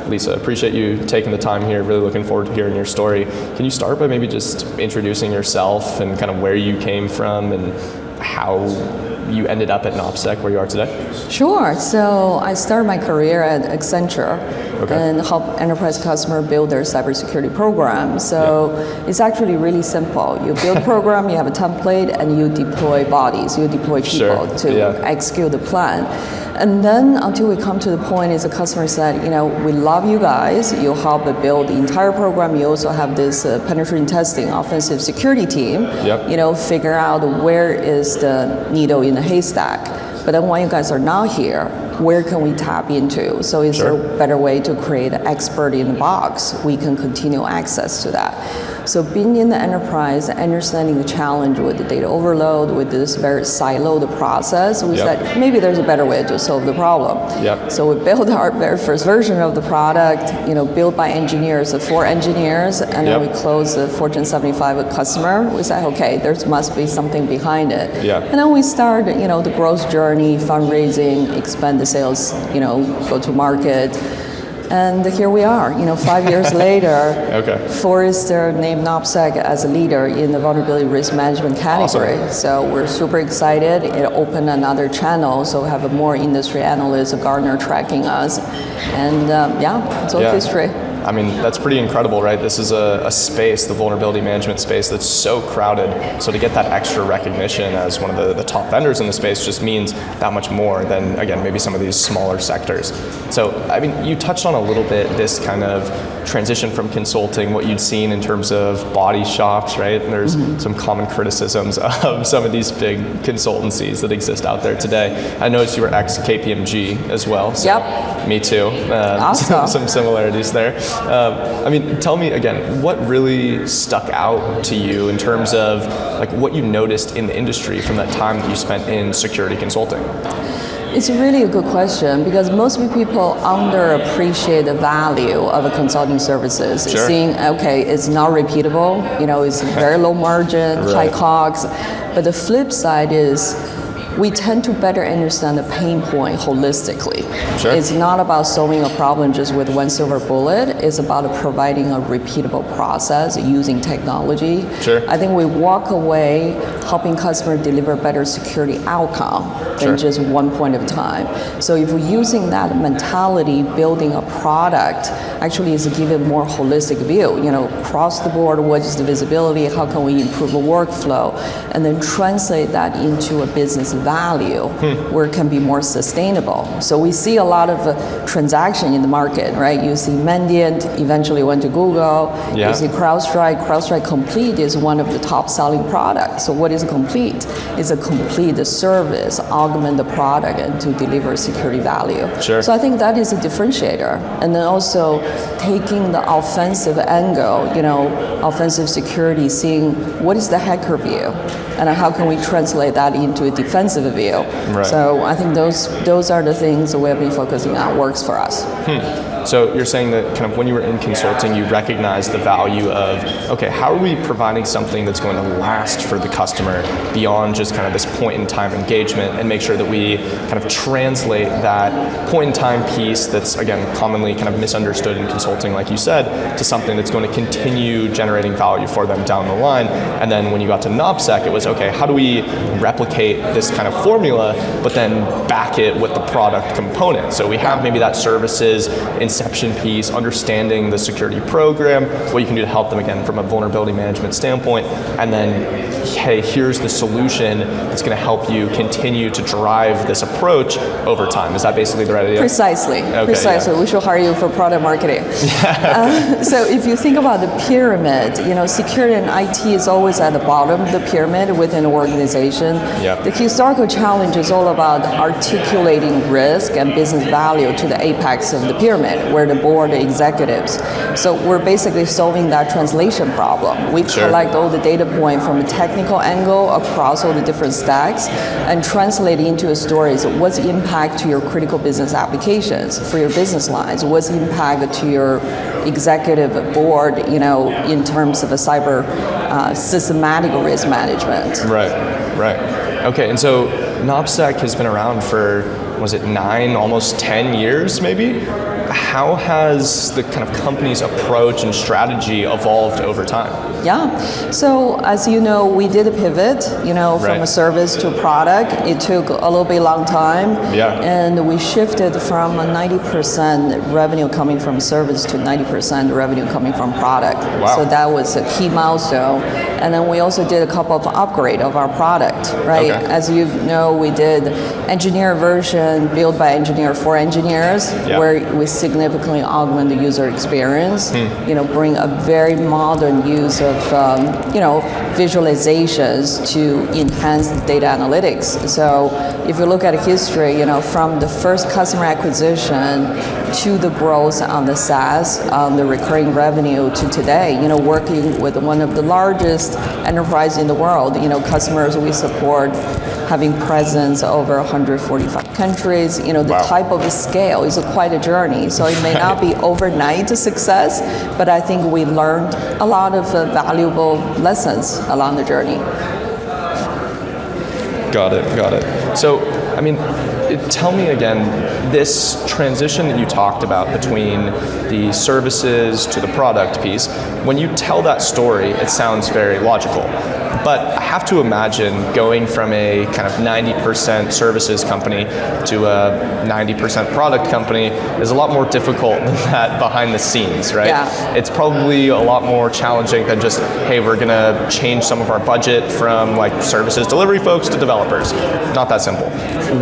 Lisa, appreciate you taking the time here. Really looking forward to hearing your story. Can you start by maybe just introducing yourself and kind of where you came from and how you ended up at NopSec where you are today? Sure. So I started my career at Accenture and help enterprise customer build their cybersecurity program. So it's actually really simple. You build a program, you have a template, and you deploy bodies, you deploy people to execute the plan. And then until we come to the point is the customer said, we love you guys, you help build the entire program, you also have this penetration testing offensive security team, figure out where is the needle in the haystack. But then when you guys are not here, where can we tap into? So is there a better way to create an expert in the box? We can continue access to that. So being in the enterprise, understanding the challenge with the data overload, with this very siloed process, we said maybe there's a better way to solve the problem. So we built our very first version of the product, built by engineers, 4 engineers, and then we closed the Fortune 75 customer. We said, okay, there must be something behind it. And then we started, the growth journey, fundraising, expand the sales, go to market. And here we are, 5 years later, Forrester named NopSec as a leader in the vulnerability risk management category. So we're super excited. It opened another channel, so we have more industry analysts, Gartner tracking us. And it's all history. I mean, that's pretty incredible, right? This is a space, the vulnerability management space, that's so crowded. So to get that extra recognition as one of the top vendors in the space just means that much more than, again, maybe some of these smaller sectors. So, I mean, you touched on a little bit this kind of transition from consulting, what you'd seen in terms of body shops, right? And there's some common criticisms of some of these big consultancies that exist out there today. I noticed you were ex-KPMG as well. So me too. Awesome. Some similarities there. I mean, tell me again, what really stuck out to you in terms of like what you noticed in the industry from that time that you spent in security consulting? It's really a good question because most people underappreciate the value of a consulting services. Seeing, it's not repeatable, it's very low margin, high COGS, but the flip side is we tend to better understand the pain point holistically. It's not about solving a problem just with one silver bullet. It's about providing a repeatable process using technology. I think we walk away helping customers deliver better security outcome than just one point of time. So if we're using that mentality, building a product actually is to give it more holistic view. Across the board, what is the visibility? How can we improve the workflow? And then translate that into a business value where it can be more sustainable. So we see a lot of transaction in the market, right? You see Mandiant eventually went to Google. You see CrowdStrike. CrowdStrike Complete is one of the top selling products. So what is Complete? It's a complete service, augment the product and to deliver security value. So I think that is a differentiator. And then also taking the offensive angle, offensive security, seeing what is the hacker view and how can we translate that into a defensive view. So I think those are the things that we've been focusing on works for us. So you're saying that kind of when you were in consulting, you recognized the value of, okay, how are we providing something that's going to last for the customer beyond just kind of this point in time engagement and make sure that we kind of translate that point in time piece that's, again, commonly kind of misunderstood in consulting, like you said, to something that's going to continue generating value for them down the line. And then when you got to NopSec, it was, okay, how do we replicate this kind of formula, but then back it with the product component? So we have maybe that services inception piece, understanding the security program, what you can do to help them, again, from a vulnerability management standpoint, and then, hey, here's the solution that's going to help you continue to drive this approach over time. Is that basically the right idea? Precisely. We should hire you for product marketing. So if you think about the pyramid, security and IT is always at the bottom of the pyramid within an organization. The historical challenge is all about articulating risk and business value to the apex of the pyramid, where the board executives. So we're basically solving that translation problem. We collect all the data points from a technical angle across all the different stacks and translate it into a story. So what's the impact to your critical business applications for your business lines? What's the impact to your executive board, in terms of a cyber systematic risk management? Right. Okay, and so NopSec has been around for, was it 9, almost 10 years maybe? how has the kind of company's approach and strategy evolved over time? Yeah, so as you know, we did a pivot, from a service to a product. It took a little bit long time, and we shifted from a 90% revenue coming from service to 90% revenue coming from product. Wow. So that was a key milestone. And then we also did a couple of upgrade of our product, right? Okay. As you know, we did engineer version built by engineer for engineers, where we significantly augment the user experience, bring a very modern use of visualizations to enhance data analytics. So if you look at history, from the first customer acquisition to the growth on the SaaS, on the recurring revenue to today, working with one of the largest enterprise in the world, customers we support having presence over 145 countries, the type of scale is quite a journey. So it may not be overnight success, but I think we learned a lot of valuable lessons along the journey. Got it. So, tell me again, this transition that you talked about between the services to the product piece, when you tell that story, it sounds very logical. But I have to imagine going from a kind of 90% services company to a 90% product company is a lot more difficult than that behind the scenes, right? Yeah. It's probably a lot more challenging than just, hey, we're gonna change some of our budget from like services delivery folks to developers. Not that simple.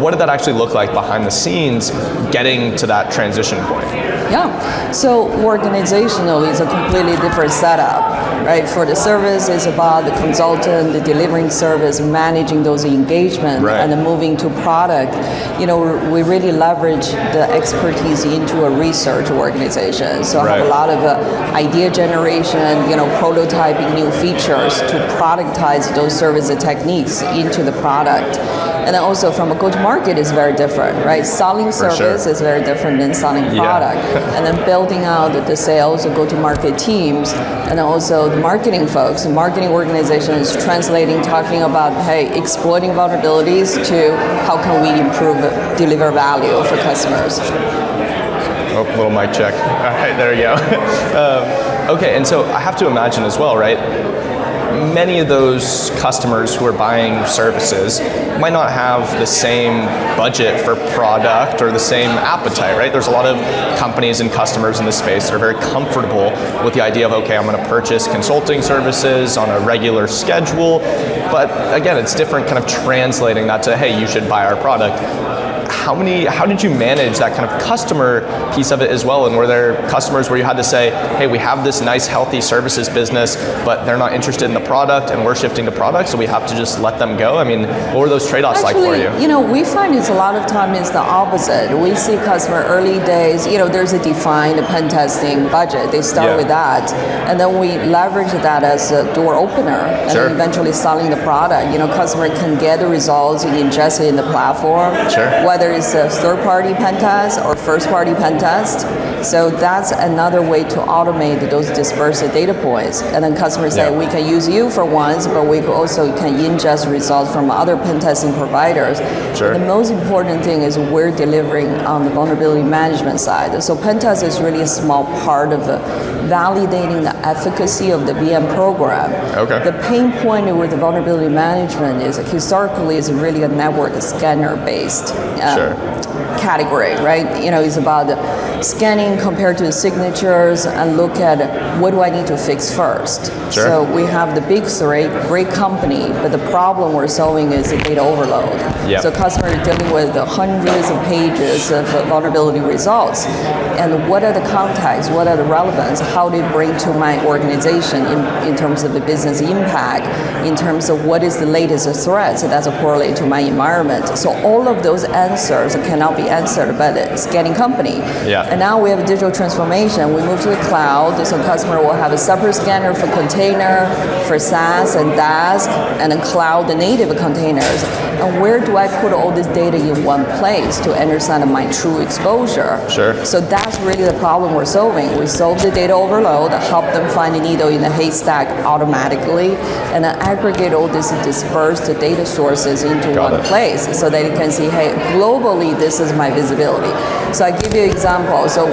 What did that actually look like behind the scenes getting to that transition point? Yeah, so organizational is a completely different setup, right? For the service, it's about the consultant, the delivering service, managing those engagement, and then moving to product. We really leverage the expertise into a research organization. So I have a lot of idea generation, prototyping new features to productize those service techniques into the product. And then also from a go-to-market is very different, right? Selling service is very different than selling product. And then building out the sales, the go-to-market teams, and then also the marketing folks. The marketing organization is translating, talking about, hey, exploiting vulnerabilities to how can we improve, deliver value for customers. Oh, little mic check. All right, there you go. Okay, and so I have to imagine as well, right? Many of those customers who are buying services might not have the same budget for product or the same appetite, right? There's a lot of companies and customers in this space that are very comfortable with the idea of, okay, I'm going to purchase consulting services on a regular schedule. But again, it's different kind of translating that to, hey, you should buy our product. How did you manage that kind of customer piece of it as well? And were there customers where you had to say, hey, we have this nice, healthy services business, but they're not interested in the product and we're shifting to product, so we have to just let them go? What were those trade-offs like for you? We find it's a lot of time is the opposite. We see customer early days, there's a defined pen testing budget. They start with that. And then we leverage that as a door opener. And then eventually selling the product. Customer can get the results ingested in the platform. Whether it's a third-party pen test or first-party pen test. So that's another way to automate those dispersed data points. And then customers say, we can use you for once, but we also can ingest results from other pen testing providers. The most important thing is we're delivering on the vulnerability management side. So pen test is really a small part of validating the efficacy of the VM program. The pain point with the vulnerability management is historically is really a network scanner-based category, right? It's about scanning compared to the signatures and look at what do I need to fix first. So we have the big three, great company, but the problem we're solving is the data overload. So customers are dealing with hundreds of pages of vulnerability results. And what are the contexts, what are the relevance, how they bring to my organization in terms of the business impact, in terms of what is the latest threats that's correlate to my environment. So all of those answers cannot be answered by the scanning company. And now we have a digital transformation. We move to the cloud, so customer will have a separate scanner for container, for SaaS and DAS, and then cloud native containers. And where do I put all this data in one place to understand my true exposure? So that's really the problem we're solving. We solve the data overload, help them find a needle in the haystack automatically, and then aggregate all these dispersed data sources into one place so that you can see, hey, globally, this is my visibility. So I give you an example. simple. So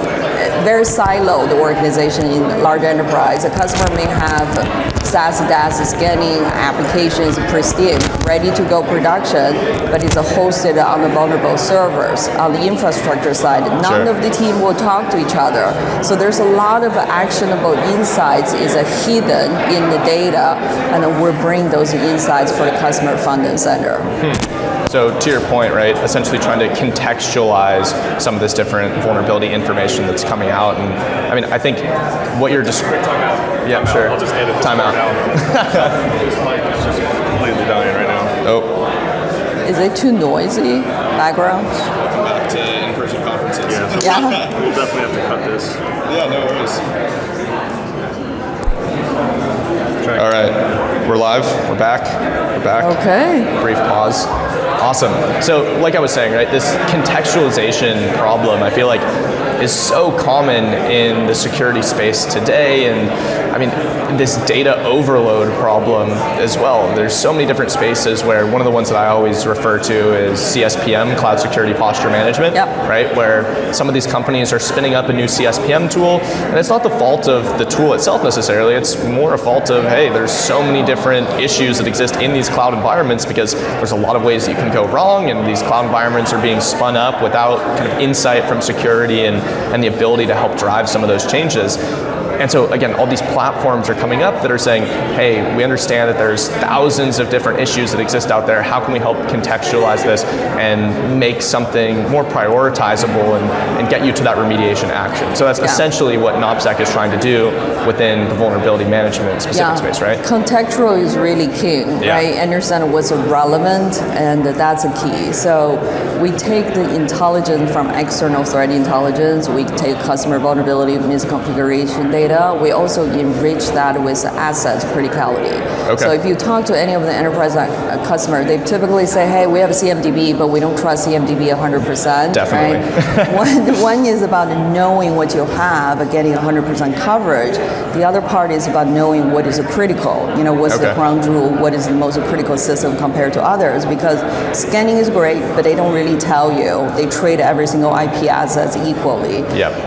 very siloed organization in large enterprise. A customer may have SaaS, DaaS scanning applications pristine, ready to go production, but it's hosted on the vulnerable servers. On the infrastructure side, none of the team will talk to each other. So there's a lot of actionable insights is hidden in the data, and we'll bring those insights for the customer front and center. So to your point, right, essentially trying to contextualize some of this different vulnerability information that's coming out. And I mean, I think what you're just... Yeah, sure. I'll just edit this Time out. This mic is just completely dying right now. Oh. Is it too noisy? Background? Back to in-person conferences. Yeah. We'll definitely have to cut this. Yeah, no worries. All right, we're live. We're back. Okay. Brief pause. Awesome. So, like I was saying, right, this contextualization problem, I feel like, is so common in the security space today, and I mean, this data overload problem as well. There's so many different spaces where one of the ones that I always refer to is CSPM, Cloud Security Posture Management, right? Where some of these companies are spinning up a new CSPM tool, and it's not the fault of the tool itself necessarily, it's more a fault of, hey, there's so many different issues that exist in these cloud environments because there's a lot of ways that you can go wrong, and these cloud environments are being spun up without kind of insight from security and the ability to help drive some of those changes. And so again, all these platforms are coming up that are saying, hey, we understand that there's thousands of different issues that exist out there. How can we help contextualize this and make something more prioritizable and get you to that remediation action? So that's essentially what NopSec is trying to do within the vulnerability management specific space, right? Contextual is really king, right? Understand what's relevant, and that's a key. So we take the intelligence from external threat intelligence, we take customer vulnerability misconfiguration data, we also enrich that with assets criticality. So if you talk to any of the enterprise customer, they typically say, hey, we have a CMDB, but we don't trust CMDB 100%. Definitely. Right? One is about knowing what you have, getting 100% coverage. The other part is about knowing what is critical. You know, what's the ground rule, what is the most critical system compared to others, because scanning is great, but they don't really tell you. They treat every single IP assets equally.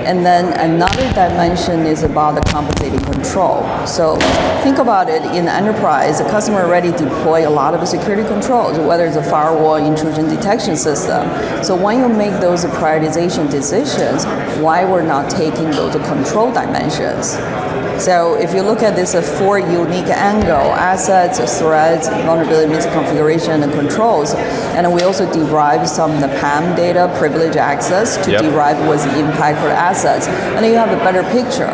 And then another dimension is about the compensating control. So think about it, in enterprise, the customer already deploy a lot of security controls, whether it's a firewall, intrusion detection system. So when you make those prioritization decisions, why we're not taking those control dimensions? So if you look at this four unique angle, assets, threats, vulnerability, misconfiguration, and controls, and we also derive some of the PAM data, privilege access, to derive what's the impact for the assets, and then you have a better picture.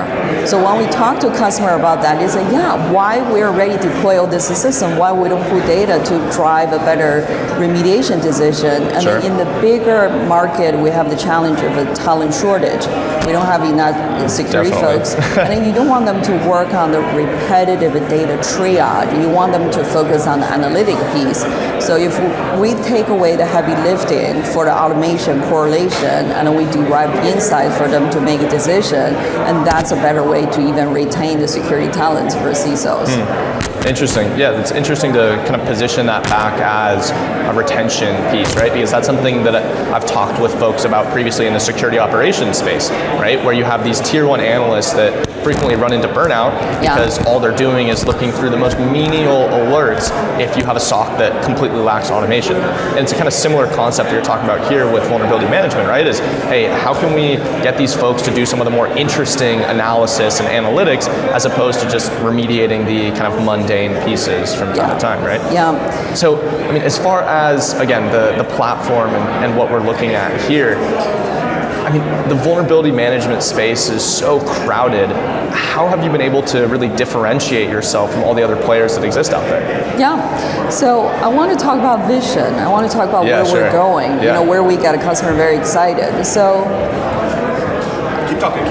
So when we talk to a customer about that, they say, why we're ready to deploy all this system, why we don't put data to drive a better remediation decision, and then in the bigger market, we have the challenge of a talent shortage. We don't have enough security folks, and then you don't want them to work on the repetitive data triage. You want them to focus on the analytic piece. So if we take away the heavy lifting for the automation correlation, and we derive insight for them to make a decision, and that's a better way to even retain the security talents for CISOs. Interesting. Yeah, it's interesting to kind of position that back as a retention piece, right? Because that's something that I've talked with folks about previously in the security operations space, right? Where you have these tier one analysts that frequently run into burnout because all they're doing is looking through the most menial alerts if you have a SOC that completely lacks automation. And it's a kind of similar concept that you're talking about here with vulnerability management, right? Is, hey, how can we get these folks to do some of the more interesting analysis and analytics as opposed to just remediating the kind of mundane pieces from time to time, right? So, I mean, as far as, again, the platform and what we're looking at here, I mean, the vulnerability management space is so crowded. How have you been able to really differentiate yourself from all the other players that exist out there? So I want to talk about vision. I want to talk about where we're going, you know, where we got a customer very excited. So, keep talking.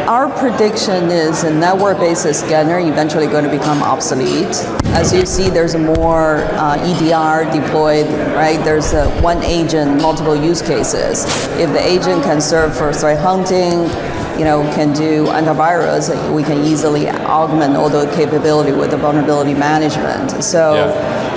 Our prediction is a network-based scanner eventually going to become obsolete. As you see, there's more EDR deployed, right? There's one agent, multiple use cases. If the agent can serve for threat hunting, can do antivirus, we can easily augment all the capability with the vulnerability management. So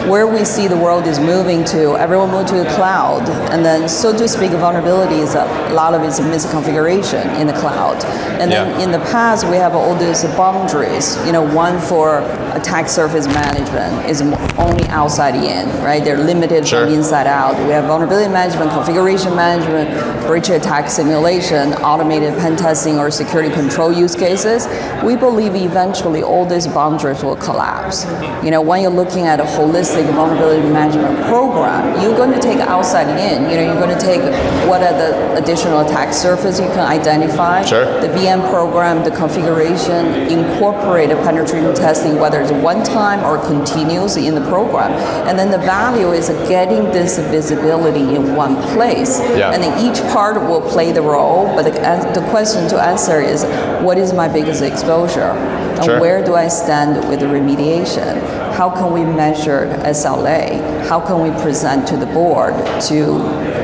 where we see the world is moving to, everyone moved to the cloud, and then so to speak, vulnerability is a lot of it's misconfiguration in the cloud. And then in the past, we have all these boundaries. One for attack surface management is only outside in, right? They're limited from inside out. We have vulnerability management, configuration management, breach attack simulation, automated pen testing, or security control use cases. We believe eventually all these boundaries will collapse. When you're looking at a holistic vulnerability management program, you're going to take outside in. You're going to take what are the additional attack surface you can identify, the VM program, the configuration, incorporate a penetration testing, whether it's one time or continuous in the program. And then the value is getting this visibility in one place. And then each part will play the role, but the question to answer is, what is my biggest exposure? And where do I stand with the remediation? How can we measure SLA? How can we present to the board to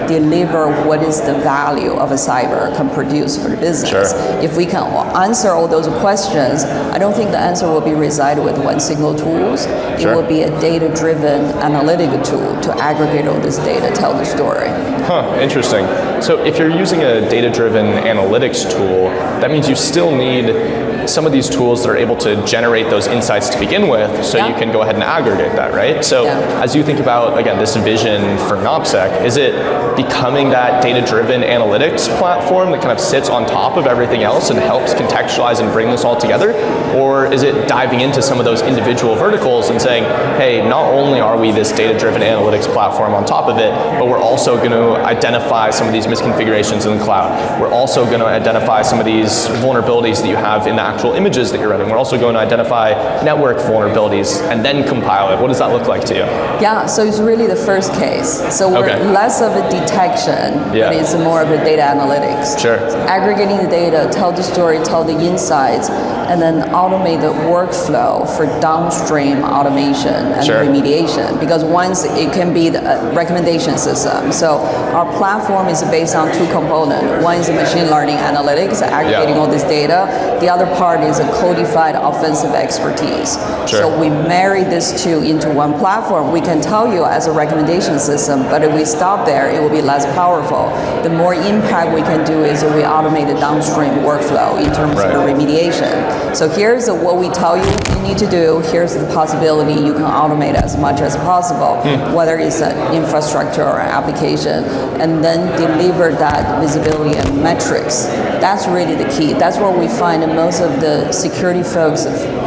deliver what is the value of a cyber can produce for the business? If we can answer all those questions, I don't think the answer will be reside with one single tool. It will be a data-driven analytic tool to aggregate all this data, tell the story. Interesting. So if you're using a data-driven analytics tool, that means you still need some of these tools that are able to generate those insights to begin with, so you can go ahead and aggregate that, right? So as you think about, again, this vision for NopSec, is it becoming that data-driven analytics platform that kind of sits on top of everything else and helps contextualize and bring this all together? Or is it diving into some of those individual verticals and saying, hey, not only are we this data-driven analytics platform on top of it, but we're also going to identify some of these misconfigurations in the cloud. We're also going to identify some of these vulnerabilities that you have in the actual images that you're running. We're also going to identify network vulnerabilities and then compile it. What does that look like to you? Yeah, so it's really the first case. So we're less of a detection, but it's more of a data analytics. So aggregating the data, tell the story, tell the insights, and then automate the workflow for downstream automation and remediation. Because once it can be the recommendation system. So our platform is based on two components. One is the machine learning analytics, aggregating all this data. The other part is a codified offensive expertise. So we marry these two into one platform. We can tell you as a recommendation system, but if we stop there, it will be less powerful. The more impact we can do is we automate the downstream workflow in terms of the remediation. So here's what we tell you need to do. Here's the possibility you can automate as much as possible, whether it's an infrastructure or application, and then deliver that visibility and metrics. That's really the key. That's where we find most of the security folks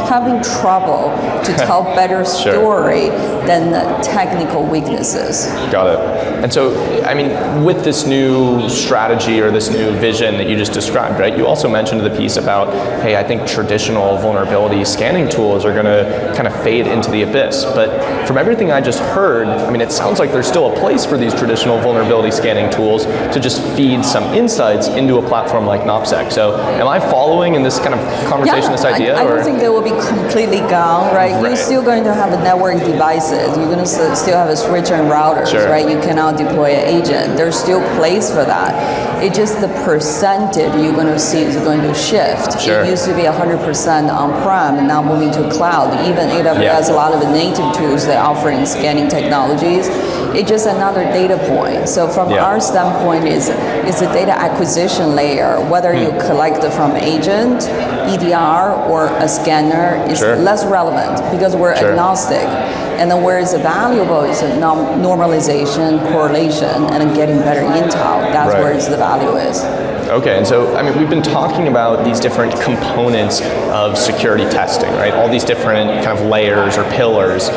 having trouble to tell better story than the technical weaknesses. Got it. And so, I mean, with this new strategy or this new vision that you just described, right, you also mentioned the piece about, hey, I think traditional vulnerability scanning tools are going to kind of fade into the abyss. But from everything I just heard, I mean, it sounds like there's still a place for these traditional vulnerability scanning tools to just feed some insights into a platform like NopSec. So am I following in this kind of conversation, this idea? I don't think they will be completely gone, right? You're still going to have the network devices. You're going to still have a switch and routers, right? You cannot deploy an agent. There's still place for that. It's just the percentage you're going to see is going to shift. It used to be 100% on-prem, and now moving to cloud. Even AWS, a lot of the native tools they're offering scanning technologies. It's just another data point. So from our standpoint, it's a data acquisition layer. Whether you collect it from agent, EDR, or a scanner is less relevant because we're agnostic. And then where it's valuable is normalization, correlation, and then getting better intel. That's where the value is. Okay, and so, I mean, we've been talking about these different components of security testing, right? All these different kind of layers or pillars.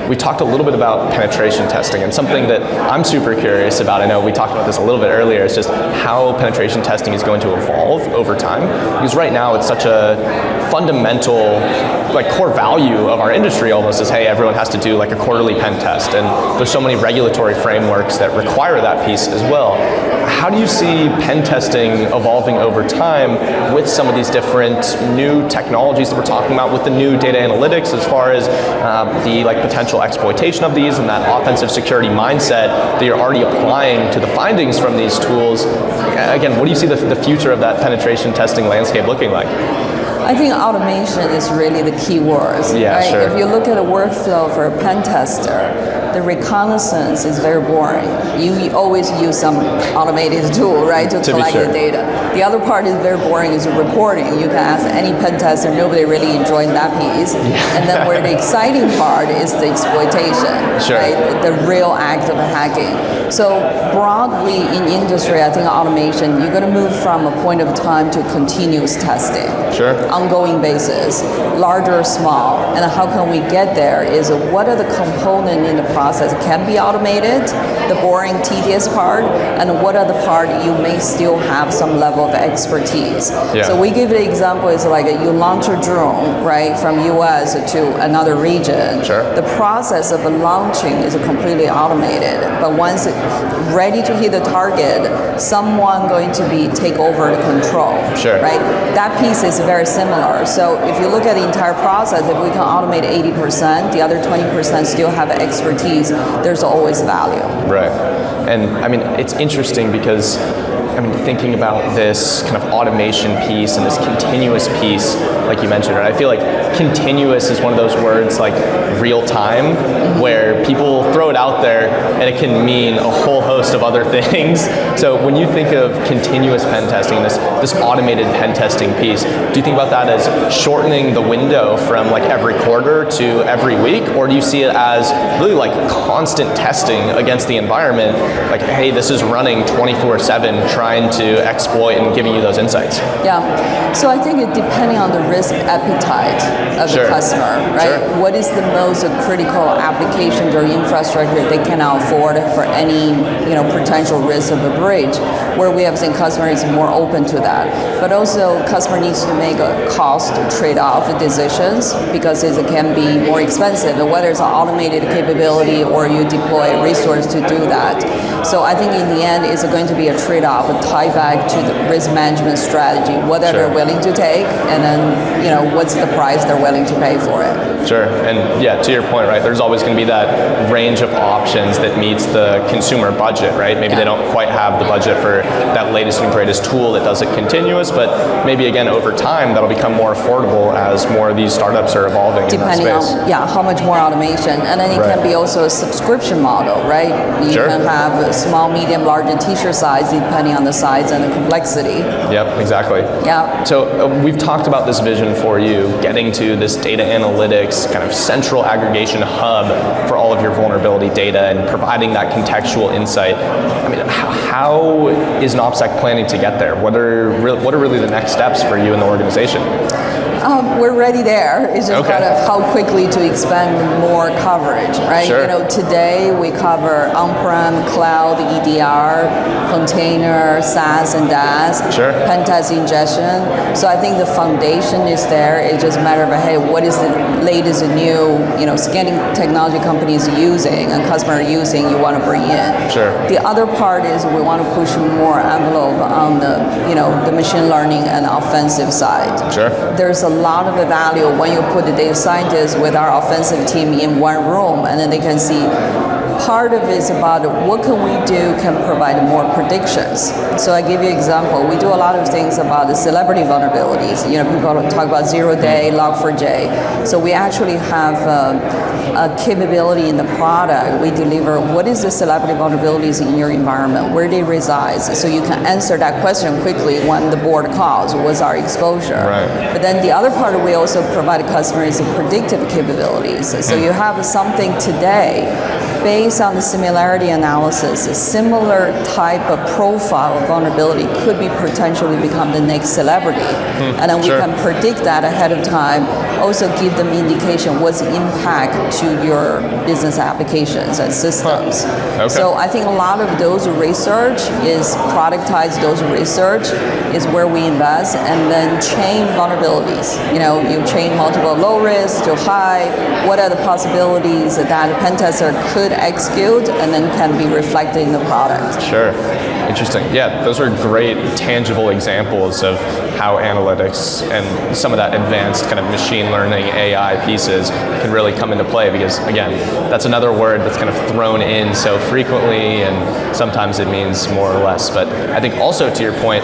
We talked a little bit about penetration testing, and something that I'm super curious about, I know we talked about this a little bit earlier, is just how penetration testing is going to evolve over time. Because right now it's such a fundamental, like, core value of our industry almost is, hey, everyone has to do like a quarterly pen test, and there's so many regulatory frameworks that require that piece as well. How do you see pen testing evolving over time with some of these different new technologies that we're talking about, with the new data analytics, as far as the like potential potential exploitation of these and that offensive security mindset that you're already applying to the findings from these tools, again, what do you see the future of that penetration testing landscape looking like? I think automation is really the key word. Yeah, right? sure. If you look at a workflow for a pen tester, the reconnaissance is very boring. You always use some automated tool, right, to collect the data. The other part is very boring is reporting. You can ask any pen tester, nobody really enjoyed that piece. And then where the exciting part is the exploitation, right? The real act of hacking. So broadly in industry, I think automation, you're going to move from a point of time to continuous testing. Ongoing basis, large or small. And how can we get there is what are the components in the process can be automated, the boring, tedious part, and what are the part you may still have some level of expertise. So we give the example is like you launch a drone, right, from US to another region. The process of launching is completely automated, but once it's ready to hit the target, someone going to be take over the control, right? That piece is very similar. So if you look at the entire process, if we can automate 80%, the other 20% still have expertise, there's always value. Right. And I mean, it's interesting because I mean, thinking about this kind of automation piece and this continuous piece, like you mentioned, right? I feel like continuous is one of those words like real time, where people throw it out there and it can mean a whole host of other things. So when you think of continuous pen testing, this automated pen testing piece, do you think about that as shortening the window from like every quarter to every week? Or do you see it as really like constant testing against the environment? Like, hey, this is running 24/7, trying to exploit and giving you those insights. Yeah, so I think it depending on the risk appetite of the customer, right? What is the most critical applications or infrastructure they cannot afford for any potential risk of a breach? Where we have seen customers more open to that, but also customer needs to make a cost trade-off decisions because it can be more expensive, whether it's an automated capability or you deploy a resource to do that. So I think in the end, it's going to be a trade-off, a tie back to the risk management strategy, whether they're willing to take, and then what's the price they're willing to pay for it. And yeah, to your point, right? There's always going to be that range of options that meets the consumer budget, right? Maybe they don't quite have the budget for that latest and greatest tool that does it continuous, but maybe again over time that'll become more affordable as more of these startups are evolving depending in that space. on how much more automation, and then it can be also a subscription model, right? You can have a small, medium, large, and t-shirt size depending on the size and the complexity. Yep, exactly. Yeah. So we've talked about this vision for you, getting to this data analytics kind of central aggregation hub for all of your vulnerability data and providing that contextual insight. I mean, how is NopSec planning to get there? What are really the next steps for you in the organization? We're already there. It's just how quickly to expand more coverage, right? Today we cover on-prem, cloud, EDR, container, SaaS and DaaS, pen test ingestion. So I think the foundation is there. It's just a matter of, hey, what is the latest and new, scanning technology companies using and customer using you want to bring in. The other part is we want to push more envelope on the, the machine learning and offensive side. There's a lot of value when you put the data scientists with our offensive team in one room, and then they can see part of it is about what can we do can provide more predictions. So I give you an example. We do a lot of things about the celebrity vulnerabilities. People talk about 0-day, log4j. So we actually have a capability in the product. We deliver what is the celebrity vulnerabilities in your environment, where they reside, so you can answer that question quickly when the board calls, what's our exposure. But then the other part, we also provide customers predictive capabilities. So you have something today based on the similarity analysis, a similar type of profile of vulnerability could be potentially become the next celebrity. And then we can predict that ahead of time, also give them indication what's the impact to your business applications and systems. So I think a lot of those research is productize those research is where we invest, and then chain vulnerabilities. You chain multiple low risk to high, what are the possibilities that a pen tester could to execute and then can be reflected in the product. Sure. Interesting. Yeah, those are great tangible examples of how analytics and some of that advanced kind of machine learning AI pieces can really come into play, because again, that's another word that's kind of thrown in so frequently, and sometimes it means more or less. But I think also, to your point,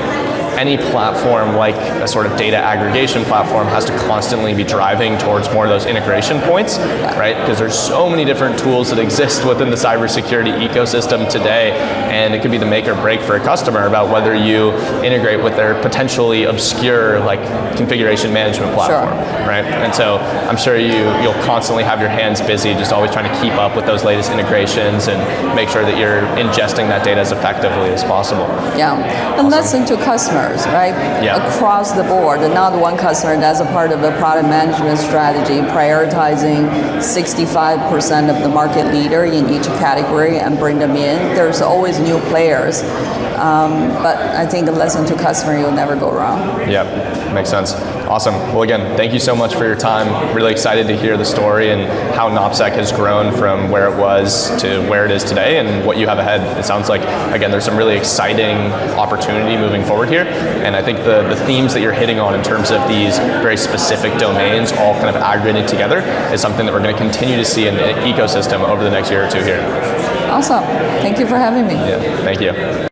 any platform like a sort of data aggregation platform has to constantly be driving towards more of those integration points, right? Because there's so many different tools that exist within the cybersecurity ecosystem today, and it could be the make or break for a customer about whether you integrate with their potentially obscure like configuration management platform, right? And so I'm sure you'll constantly have your hands busy, just always trying to keep up with those latest integrations and make sure that you're ingesting that data as effectively as possible. Yeah, and listen to customers, right? Yeah. Across the board, and not one customer that's a part of a product management strategy, prioritizing 65% of the market leader in each category and bring them in. There's always new players, but I think listen to customer, you'll never go wrong. Yep, makes sense. Awesome. Well, again, thank you so much for your time. Really excited to hear the story and how NopSec has grown from where it was to where it is today and what you have ahead. It sounds like, again, there's some really exciting opportunity moving forward here. And I think the themes that you're hitting on in terms of these very specific domains all kind of aggregated together is something that we're going to continue to see in the ecosystem over the next year or two here. Awesome. Thank you for having me. Yeah, thank you.